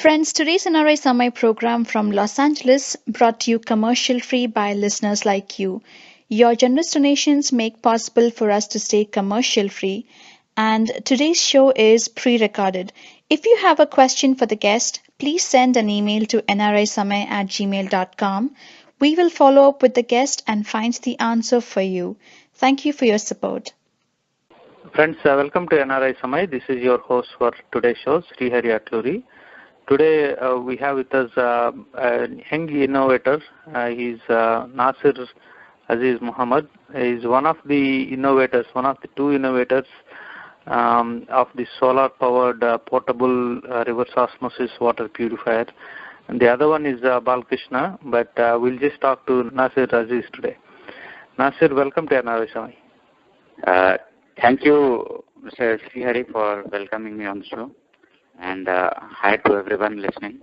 Friends, today's NRI Summer program from Los Angeles brought to you commercial free by listeners like you. Your generous donations make possible for us to stay commercial free, and today's show is pre-recorded. If you have a question for the guest, please send an email to nrisummer@gmail.com. We will follow up with the guest and find the answer for you. Thank you for your support. Friends, welcome to NRI Samay. This is your host for today's show, Srihari Atluri. Today we have with us a young innovator. He's Naser Azeez Muhammad. He's one of the innovators, one of the two innovators of the solar-powered portable reverse osmosis water purifier. And the other one is Balakrishna, but we'll just talk to Naser Azeez today. Naser, welcome to NRI Samay. Thank you, Mr. Srihari, for welcoming me on the show. And hi to everyone listening.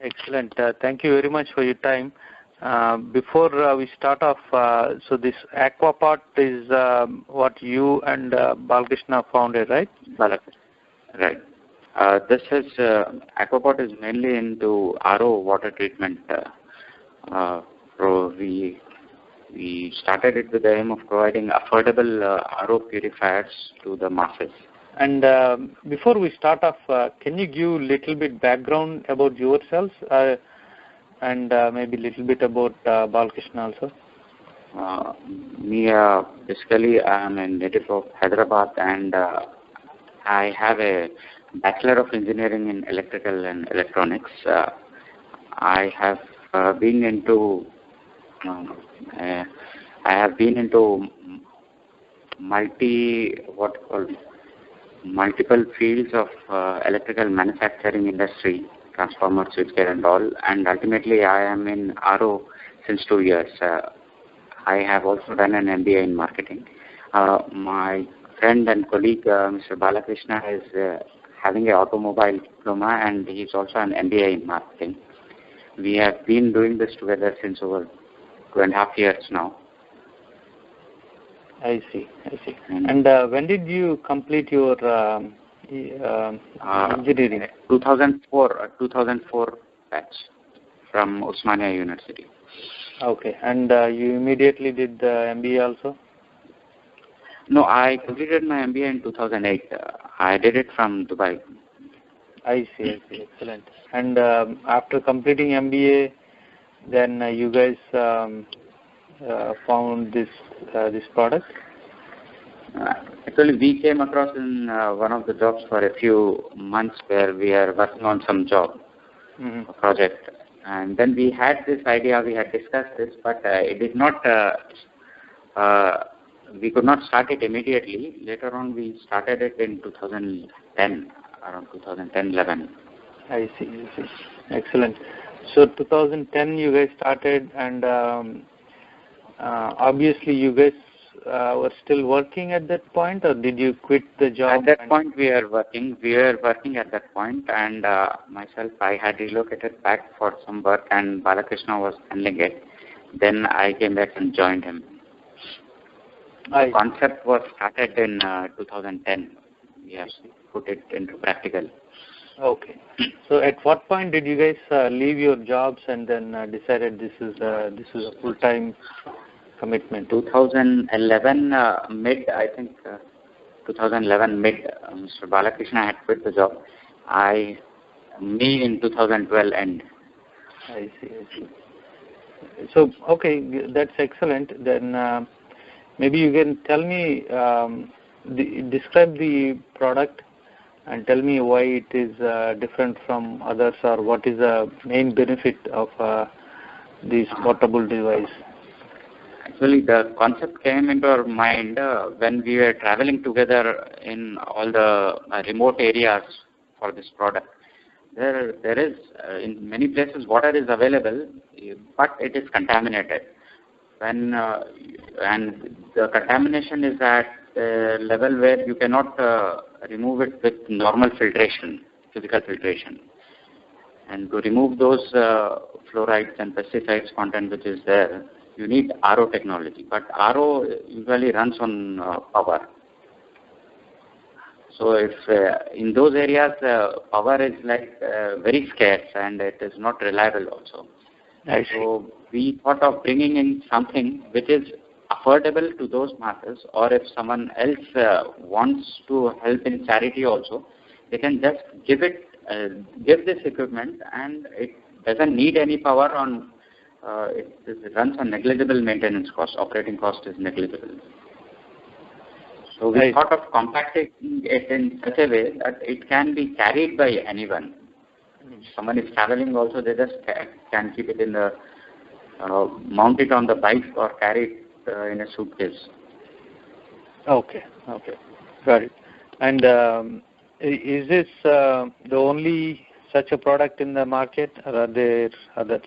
Excellent. Thank you very much for your time. Before we start off, so this Aquapot is what you and Balakrishna founded, right? Right. This is Aquapot is mainly into RO water treatment. So we started it with the aim of providing affordable RO purifiers to the masses. And before we start off, can you give a little bit background about yourselves and maybe a little bit about Balakrishna also? Basically, I'm a native of Hyderabad, and I have a Bachelor of Engineering in Electrical and Electronics. I have been into multiple fields of electrical manufacturing industry, transformer, switchgear and all, and ultimately I am in RO since 2 years. I have also done an MBA in marketing. My friend and colleague, Mr. Balakrishna, is having an automobile diploma, and he is also an MBA in marketing. We have been doing this together since over 2.5 years now. I see. And when did you complete your engineering? 2004 batch from Osmania University. Okay. And you immediately did the MBA also? No, I completed my MBA in 2008. I did it from Dubai. I see. Excellent. And after completing MBA, then you guys found this product? Actually, we came across in one of the jobs for a few months where we are working on some job, project. And then we had this idea, we had discussed this, but it did not, we could not start it immediately. Later on, we started it in 2010, around 2010-11. I see. Excellent. So 2010 you guys started, and obviously you guys were still working at that point, or did you quit the job? At that point we were working at that point, and myself, I had relocated back for some work, and Balakrishna was handling it. Then I came back and joined him. The concept was started in 2010. We have put it into practical. Okay. So at what point did you guys leave your jobs and then decided this is a full-time commitment? 2011 mid, I think. 2011 mid, Mr. Balakrishna had quit the job. Me in 2012 end. I see. So, okay, that's excellent. Then maybe you can tell me, describe the product and tell me why it is different from others, or what is the main benefit of this portable device. Actually, the concept came into our mind when we were traveling together in all the remote areas for this product. There is, in many places, water is available, but it is contaminated. And the contamination is at a level where you cannot remove it with normal filtration, physical filtration. And to remove those fluorides and pesticides content which is there, you need RO technology. But RO usually runs on power. So if in those areas power is like very scarce and it is not reliable also. I see. So we thought of bringing in something which is affordable to those masses, or if someone else wants to help in charity also, they can just give this equipment, and it doesn't need any power on. It runs on negligible maintenance cost. Operating cost is negligible. So we thought of compacting it in such a way that it can be carried by anyone. If someone is traveling also, they just can keep it in the mount it on the bike or carry it in a suitcase. Okay, got it. And is this the only such a product in the market, or are there others?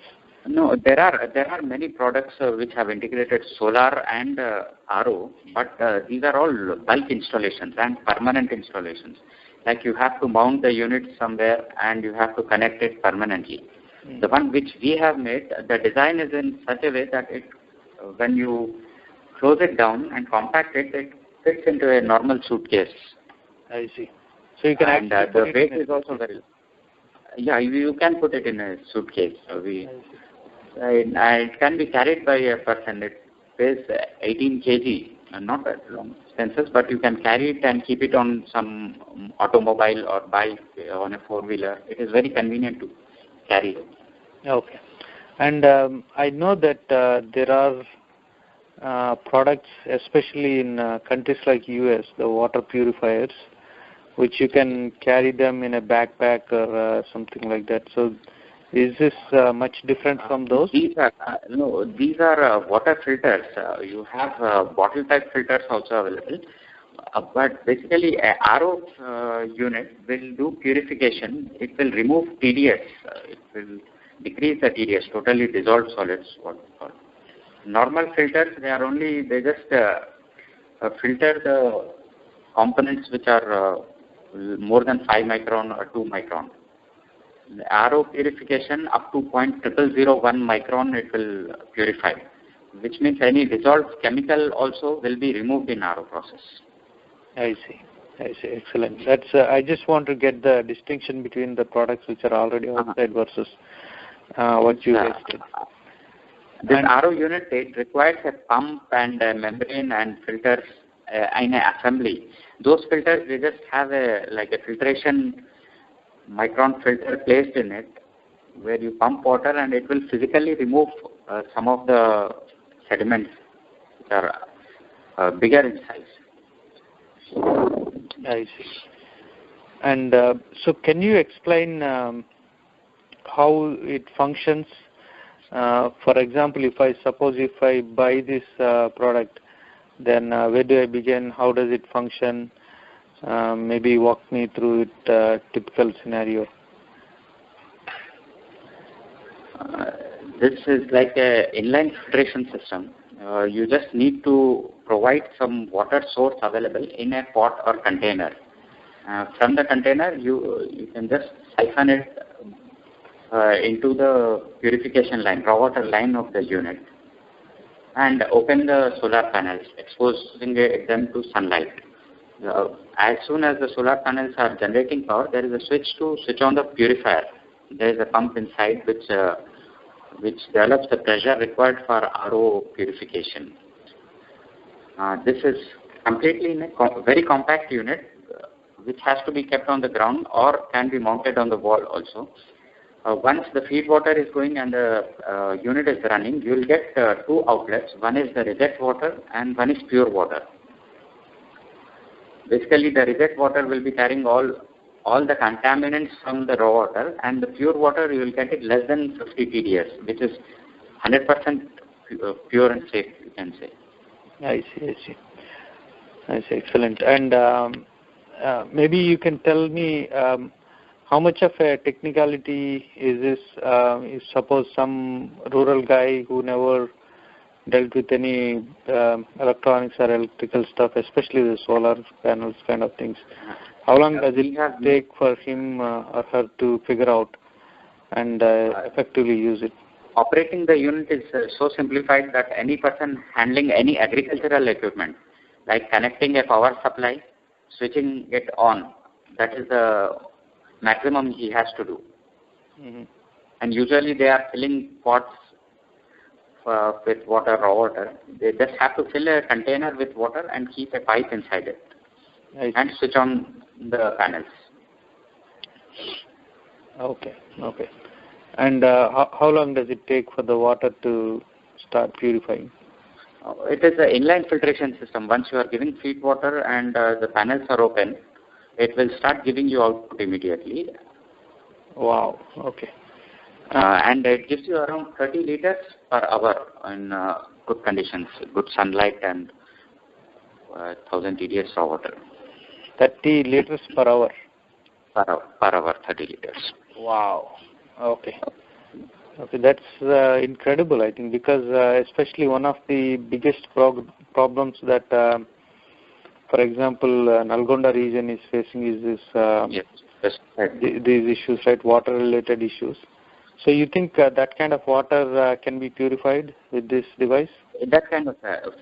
No, there are many products which have integrated solar and RO, but these are all bulk installations and permanent installations. Like you have to mount the unit somewhere and you have to connect it permanently. The one which we have made, the design is in such a way that when you close it down and compact it, it fits into a normal suitcase. I see. So you can actually the weight is also very. Yeah, you can put it in a suitcase. It can be carried by a person. It weighs 18 kg, not that long distances, but you can carry it and keep it on some automobile or bike on a four-wheeler. It is very convenient to carry it. Okay. And I know that there are products, especially in countries like US, the water purifiers, which you can carry them in a backpack or something like that. So is this much different from those? These are water filters. You have bottle type filters also available. But basically, a RO unit will do purification. It will remove TDS. It will decrease the TDS, totally dissolved solids. What we call. Normal filters, they just filter the components which are more than 5 micron or 2 micron. The RO purification up to 0.0001 micron it will purify, which means any dissolved chemical also will be removed in RO process. I see. Excellent. That's. I just want to get the distinction between the products which are already outside versus what you guys did. This RO unit, it requires a pump and a membrane and filters in an assembly. Those filters, they just have a filtration micron filter placed in it, where you pump water and it will physically remove some of the sediments which are bigger in size. I see. And so can you explain how it functions? For example, if I buy this product, then where do I begin? How does it function? Maybe walk me through it, typical scenario. This is like an inline filtration system. You just need to provide some water source available in a pot or container. From the container, you can just siphon it into the purification line, raw water line of the unit, and open the solar panels, exposing them to sunlight. As soon as the solar panels are generating power, there is a switch to switch on the purifier. There is a pump inside which develops the pressure required for RO purification. This is completely in a very compact unit, which has to be kept on the ground or can be mounted on the wall also. Once the feed water is going and the unit is running, you will get two outlets. One is the reject water and one is pure water. Basically, the reject water will be carrying all the contaminants from the raw water, and the pure water you will get it less than 50 TDS, which is 100% pure and safe, you can say. I see. Excellent. And maybe you can tell me how much of a technicality is this? If suppose some rural guy who never dealt with any electronics or electrical stuff, especially the solar panels kind of things, how long does it take for him or her to figure out and effectively use it? Operating the unit is so simplified that any person handling any agricultural equipment, like connecting a power supply, switching it on. That is the maximum he has to do. Mm-hmm. And usually they are filling pots with water, raw water. They just have to fill a container with water and keep a pipe inside it and switch on the panels. Okay. And how long does it take for the water to start purifying? It is an inline filtration system. Once you are giving feed water and the panels are open, it will start giving you output immediately. Wow. Okay. And it gives you around 30 liters per hour in good conditions, good sunlight and 1000 TDS raw water. 30 liters per hour? Per hour, 30 liters. Wow. Okay, that's incredible, I think, because especially one of the biggest problems that, for example, Nalgonda region is facing is this yes, right. These issues, right, water-related issues. So you think that kind of water can be purified with this device? That kind of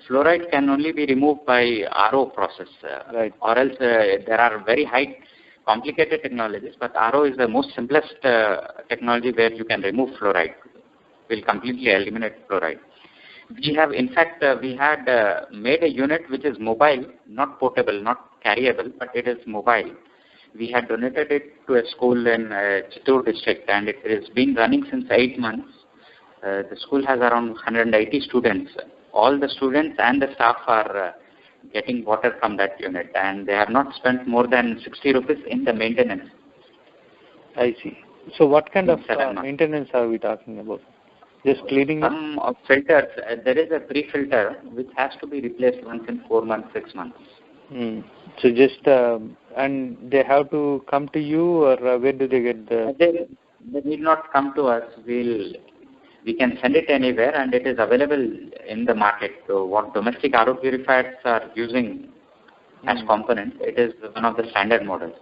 fluoride can only be removed by RO process, right. Or else there are very high complicated technologies, but RO is the most simplest technology where you can remove fluoride. Will completely eliminate fluoride. We have, in fact, we had made a unit which is mobile, not portable, not carryable, but it is mobile. We had donated it to a school in Chittoor district, and it has been running since 8 months. The school has around 180 students. All the students and the staff are getting water from that unit, and they have not spent more than 60 rupees in the maintenance. I see. So what kind of maintenance are we talking about? Just cleaning? Some filters. There is a pre-filter which has to be replaced once in 4 months, 6 months. So just, and they have to come to you, or where do they get the... They need not come to us. We can send it anywhere, and it is available in the market. So what domestic RO purifiers are using as components, it is one of the standard models.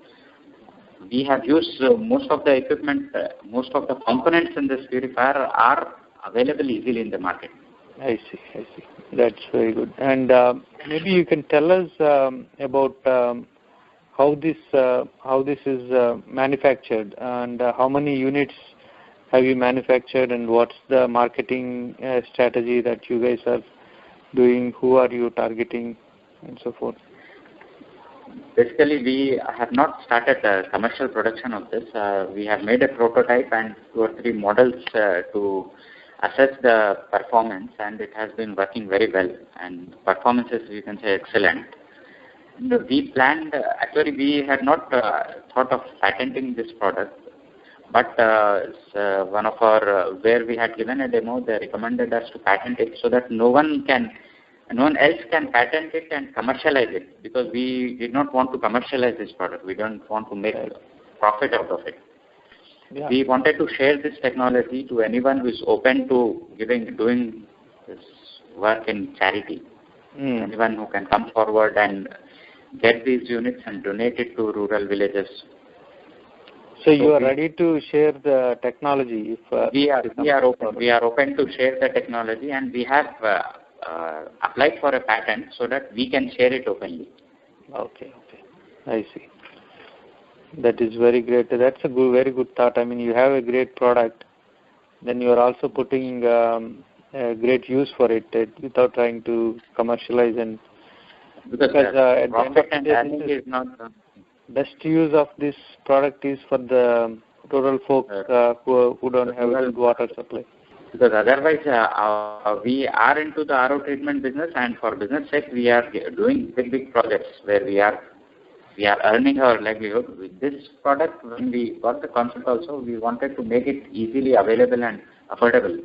We have used most of the equipment, most of the components in this purifier are available easily in the market. I see. That's very good. And maybe you can tell us about how this is manufactured, and how many units have you manufactured, and what's the marketing strategy that you guys are doing? Who are you targeting, and so forth? Basically, we have not started the commercial production of this. We have made a prototype and 2 or 3 models to assess the performance, and it has been working very well. And performance is, you can say, excellent. We planned, actually, we had not thought of patenting this product, but one of our, where we had given a demo, they recommended us to patent it so that no one else can patent it and commercialize it, because we did not want to commercialize this product. We don't want to make profit out of it. Yeah. We wanted to share this technology to anyone who is open to doing this work in charity. Anyone who can come forward and get these units and donate it to rural villages. So you are ready to share the technology? If we are open. We are open to share the technology, and we have applied for a patent so that we can share it openly. Okay. I see. That is very great. That's a very good thought. I mean, you have a great product, then you are also putting a great use for it without trying to commercialize, and because at the end of the day, is not best use of this product is for the rural folks who don't have a good water supply. Because otherwise, we are into the RO treatment business, and for business sake, we are doing big projects where we are earning our livelihood. With this product, when we got the concept also, we wanted to make it easily available and affordable.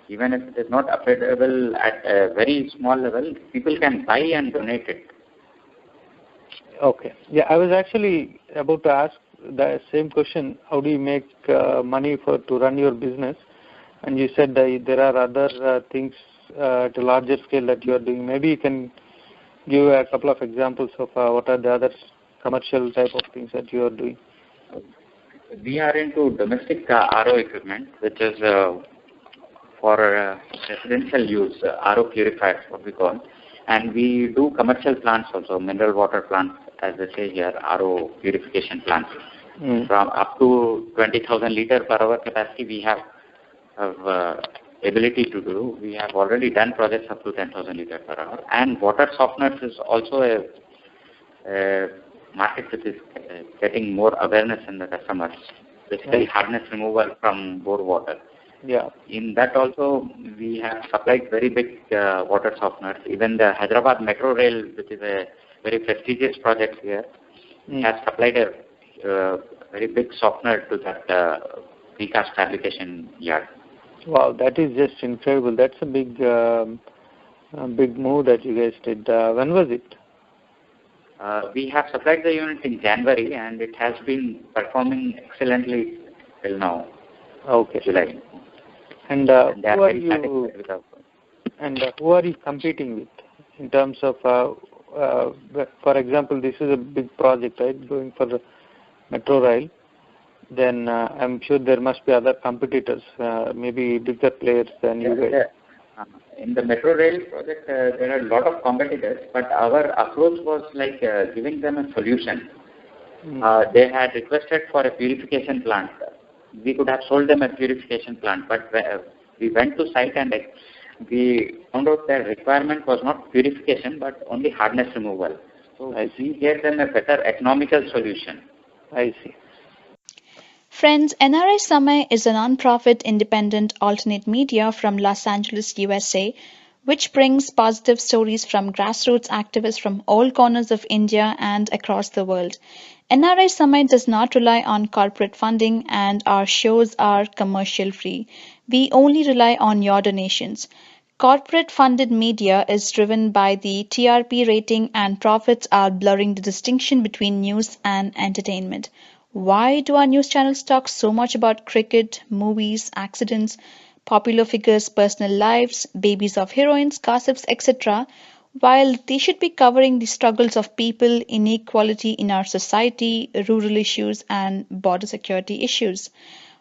Even if it is not affordable at a very small level, people can buy and donate it. Okay. Yeah, I was actually about to ask the same question. How do you make money to run your business? And you said there are other things at a larger scale that you are doing. Maybe you can give a couple of examples of what are the other commercial type of things that you are doing. We are into domestic RO equipment, which is for residential use, RO purifiers, what we call. And we do commercial plants also, mineral water plants as they say here, RO purification plants. From up to 20,000 liter per hour capacity, we have ability to do. We have already done projects up to 10,000 liter per hour. And water softeners is also a market which is getting more awareness in the customers. Basically, hardness removal from bore water. Yeah. In that also, we have supplied very big water softeners. Even the Hyderabad Metro Rail, which is a very prestigious project here, has supplied a very big softener to that precast fabrication yard. Wow, that is just incredible. That's a big move that you guys did. When was it? We have supplied the unit in January, and it has been performing excellently till now. Okay. July. And who are you competing with in terms of, for example, this is a big project, right? Going for the Metro Rail. Then I'm sure there must be other competitors, maybe bigger players than you guys. In the Metro Rail project, there are a lot of competitors, but our approach was like giving them a solution. They had requested for a purification plant. We could have sold them a purification plant, but we went to site and we found out their requirement was not purification, but only hardness removal. So we gave them a better economical solution. I see. Friends, NRI Samay is a non-profit independent alternate media from Los Angeles, USA, which brings positive stories from grassroots activists from all corners of India and across the world. NRI Samay does not rely on corporate funding and our shows are commercial free. We only rely on your donations. Corporate funded media is driven by the TRP rating and profits are blurring the distinction between news and entertainment. Why do our news channels talk so much about cricket, movies, accidents, popular figures' personal lives, babies of heroines, gossips, etc., while they should be covering the struggles of people, inequality in our society, rural issues, and border security issues?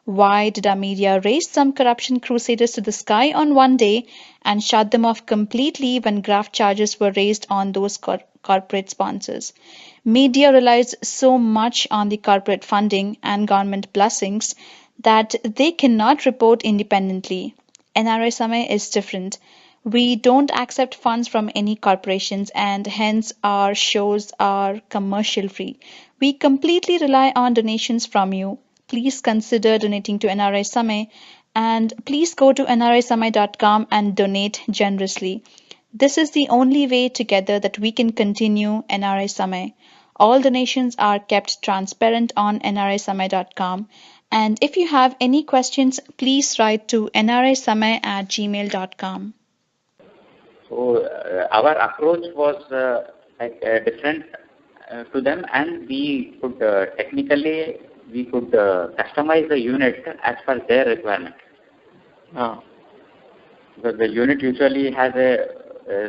Why did our media raise some corruption crusaders to the sky on one day and shut them off completely when graft charges were raised on those corporate sponsors? Media relies so much on the corporate funding and government blessings that they cannot report independently. NRI Samay is different. We don't accept funds from any corporations and hence our shows are commercial free. We completely rely on donations from you. Please consider donating to NRI Samay and please go to nrisamay.com and donate generously. This is the only way together that we can continue NRI Samay. All donations are kept transparent on nrisamay.com. And if you have any questions, please write to nrisamay@gmail.com. So our approach was different to them, and we could technically customize the unit as per their requirement. Because the unit usually has a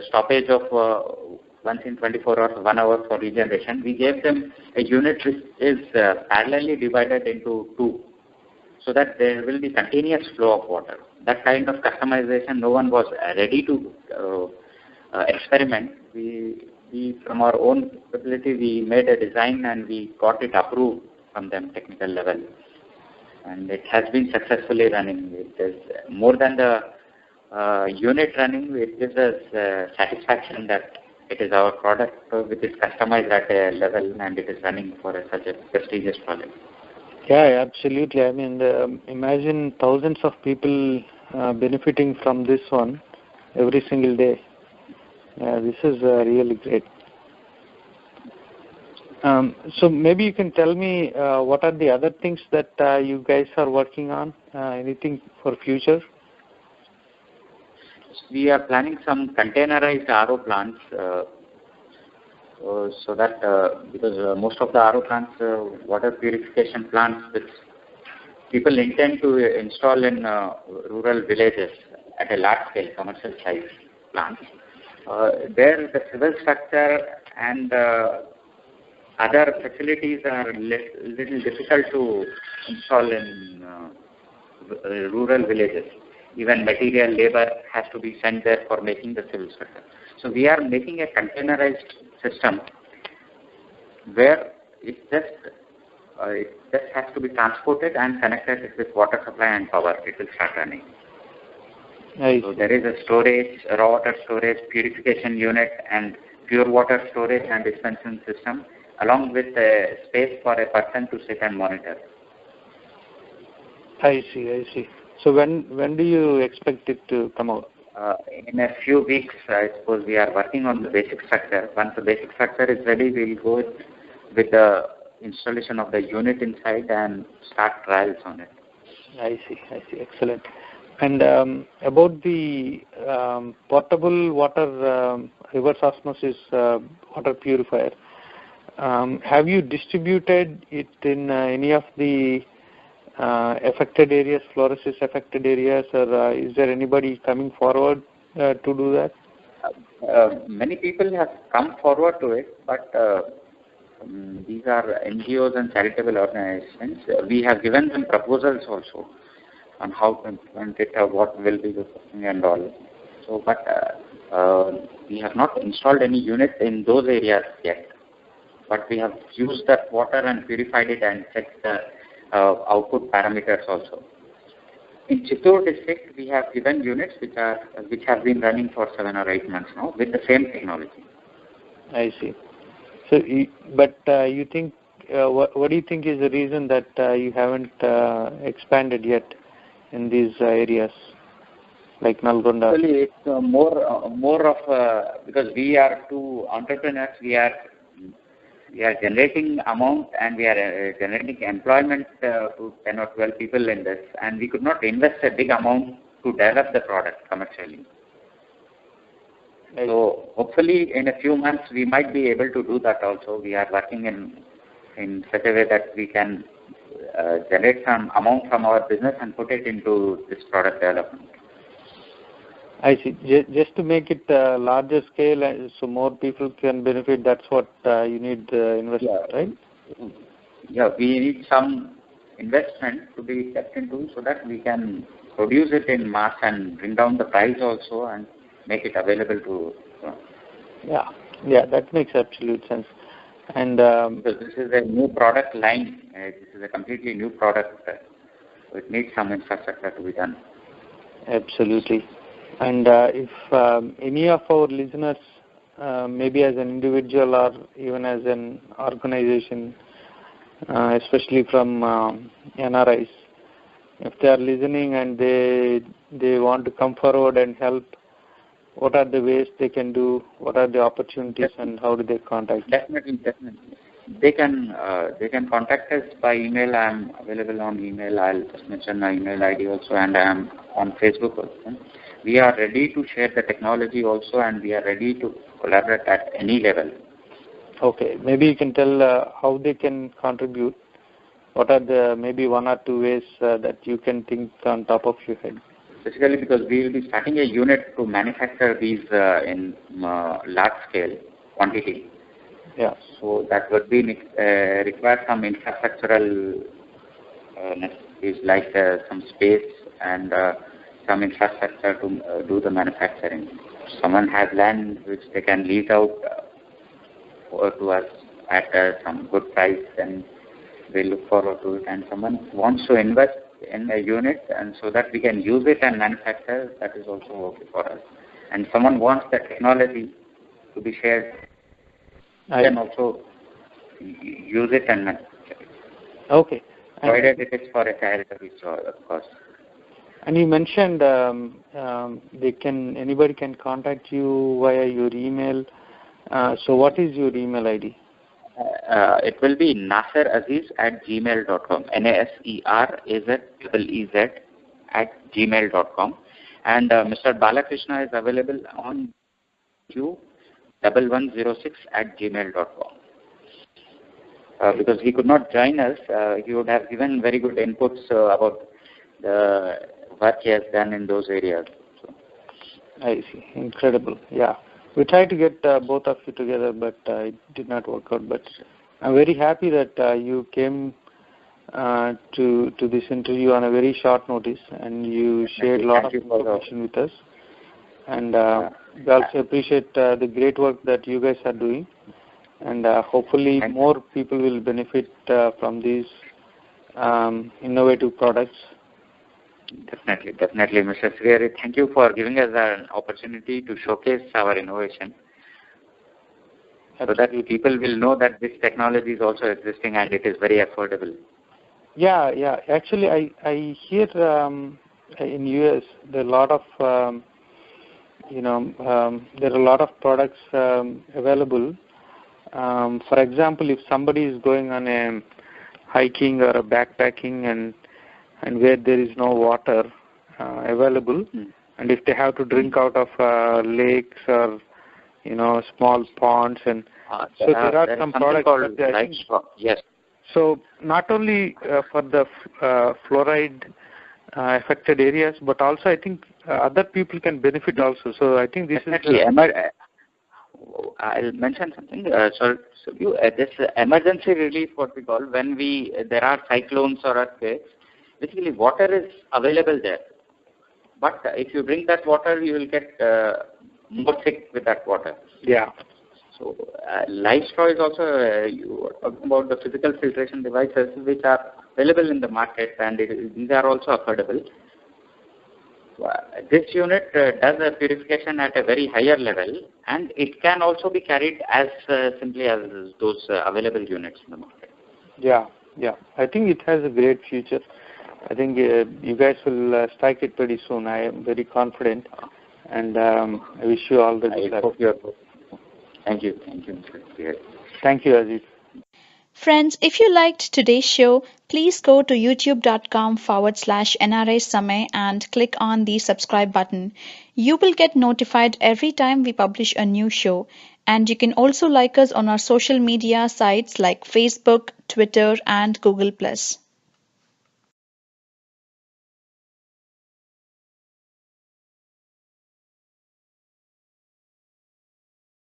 stoppage of once in 24 hours, 1 hour for regeneration. We gave them a unit which is parallelly divided into two, so that there will be continuous flow of water. That kind of customization, no one was ready to experiment. We from our own ability, we made a design and we got it approved from them technical level. And it has been successfully running. It is more than the unit running, it gives us satisfaction that it is our product which is customized at a level and it is running for such a prestigious project. Yeah, absolutely. I mean, imagine thousands of people benefiting from this one every single day. This is really great. So maybe you can tell me what are the other things that you guys are working on? Anything for future? We are planning some containerized RO plants, so that because most of the RO plants, water purification plants, which people intend to install in rural villages at a large scale, commercial size plants. There, the civil structure and other facilities are little difficult to install in rural villages. Even material labor has to be sent there for making the civil structure. So we are making a containerized system where it just has to be transported and connected with water supply and power. It will start running. So there is a storage, raw water storage, purification unit, and pure water storage and dispensing system, along with a space for a person to sit and monitor. I see. So when do you expect it to come out? In a few weeks, I suppose. We are working on the basic structure. Once the basic structure is ready, we'll go with the installation of the unit inside and start trials on it. I see. Excellent. And about the portable water reverse osmosis water purifier, have you distributed it in any of the affected areas, fluorosis affected areas, or is there anybody coming forward to do that? Many people have come forward to it, but these are NGOs and charitable organizations. We have given them proposals also on how to implement it, what will be the costing and all. So, but we have not installed any unit in those areas yet. But we have used that water and purified it and checked the output parameters also. In Chittoor district, we have given units which have been running for 7 or 8 months now with the same technology. I see. So, but you think, what do you think is the reason that you haven't expanded yet in these areas, like Nalgonda? Actually, it's more of because we are two entrepreneurs. We are generating amount and we are generating employment to 10 or 12 people in this, and we could not invest a big amount to develop the product commercially. So hopefully in a few months we might be able to do that also. We are working in such a way that we can generate some amount from our business and put it into this product development. I see. Just to make it larger scale, so more people can benefit. That's what you need investment, right? Yeah, we need some investment to be kept into so that we can produce it in mass and bring down the price also and make it available to. Yeah, that makes absolute sense. And because this is a new product line, this is a completely new product, so it needs some infrastructure to be done. Absolutely. And if any of our listeners, maybe as an individual or even as an organization, especially from NRIs, if they are listening and they want to come forward and help, what are the ways they can do? What are the opportunities, and how do they contact? Definitely. They can contact us by email. I am available on email. I'll just mention my email ID also, and I am on Facebook also. We are ready to share the technology also, and we are ready to collaborate at any level. Okay, maybe you can tell how they can contribute. What are the maybe 1 or 2 ways that you can think on top of your head? Basically, because we will be starting a unit to manufacture these in large scale quantity. Yeah. So that would be require some infrastructural necessities like some space and some infrastructure to do the manufacturing. Someone has land which they can lease out to us at some good price, and we look forward to it. And someone wants to invest in a unit, and so that we can use it and manufacture, that is also okay for us. And someone wants the technology to be shared, can also use it and manufacture it. Okay. Provided it is for a charitable cause, of course. And you mentioned anybody can contact you via your email. So what is your email ID? It will be Naser Azeez at gmail.com. NASERAZEEZ at gmail.com. And Mr. Balakrishna is available on Q1106 at gmail.com. Because he could not join us, he would have given very good inputs about the work he has done in those areas. So. I see. Incredible. Yeah. We tried to get both of you together, but it did not work out. But I'm very happy that you came to this interview on a very short notice, and you shared a lot of information with us. And we also appreciate the great work that you guys are doing. and hopefully more people will benefit from these innovative products. Definitely, Mr. Srihari. Thank you for giving us an opportunity to showcase our innovation, so that people will know that this technology is also existing and it is very affordable. Yeah. Actually, I hear in US there are a lot of there are a lot of products available. For example, if somebody is going on a hiking or a backpacking and where there is no water available, and if they have to drink out of lakes or small ponds, and so there are some products called yes. So not only for the fluoride affected areas, but also I think other people can benefit also. So I think this definitely is I'll mention something. This emergency relief, what we call, when there are cyclones or earthquakes, basically water is available there. But if you drink that water, you will get more sick with that water. Yeah. So life straw is also, you are talking about the physical filtration devices which are available in the market, and these are also affordable. This unit does a purification at a very higher level, and it can also be carried as simply as those available units in the market. Yeah. I think it has a great future. I think you guys will strike it pretty soon. I am very confident, and I wish you all the best. Thank you, Mr. Srihari. Thank you, Aziz. Friends, if you liked today's show, please go to youtube.com/NRI Samay and click on the subscribe button. You will get notified every time we publish a new show. And you can also like us on our social media sites like Facebook, Twitter, and Google+.